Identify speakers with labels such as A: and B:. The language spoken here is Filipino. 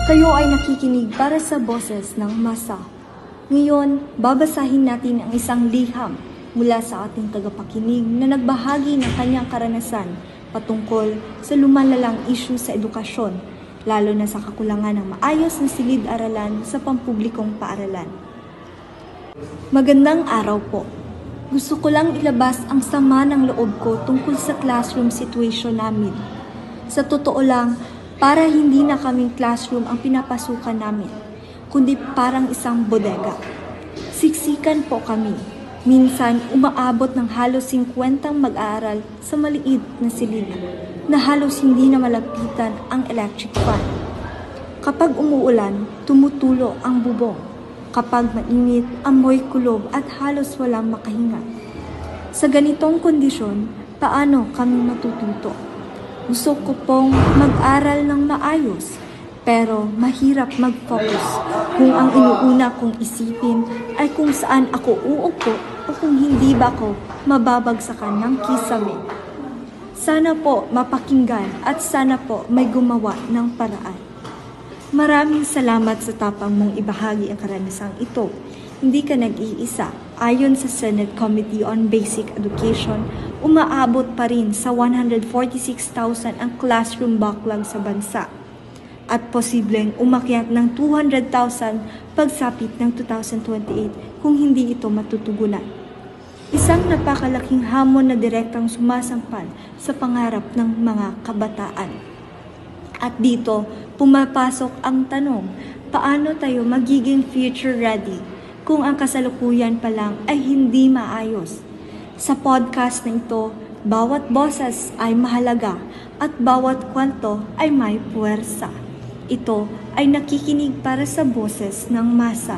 A: Kayo ay nakikinig para sa boses ng masa. Ngayon, babasahin natin ang isang liham mula sa ating tagapakinig na nagbahagi ng kanyang karanasan patungkol sa lumalalang issue sa edukasyon, lalo na sa kakulangan ng maayos na silid-aralan sa pampublikong paaralan. Magandang araw po. Gusto ko lang ilabas ang sama ng loob ko tungkol sa classroom situation namin. Sa totoo lang, para hindi na kaming classroom ang pinapasukan namin, kundi parang isang bodega. Siksikan po kami. Minsan, umaabot ng halos 50 mag-aaral sa maliit na silid na halos hindi na malapitan ang electric fan. Kapag umuulan, tumutulo ang bubong. Kapag mainit, amoy kulob at halos walang makahinga. Sa ganitong kondisyon, paano kami matututo? Gusto ko pong mag-aral ng maayos, pero mahirap mag-focus kung ang inuuna kong isipin ay kung saan ako uupo o kung hindi ba ako mababagsakan ng kisame. Sana po mapakinggan at sana po may gumawa ng paraan. Maraming salamat sa tapang mong ibahagi ang karanasang ito. Hindi ka nag-iisa. Ayon sa Senate Committee on Basic Education, umaabot pa rin sa 146,000 ang classroom backlog sa bansa at posibleng umakyat ng 200,000 pagsapit ng 2028 kung hindi ito matutugunan. Isang napakalaking hamon na direktang sumasampal sa pangarap ng mga kabataan. At dito, pumapasok ang tanong, paano tayo magiging future ready kung ang kasalukuyan pa lang ay hindi maayos? Sa podcast na ito, bawat boses ay mahalaga at bawat kwento ay may puwersa. Ito ay nakikinig para sa boses ng masa.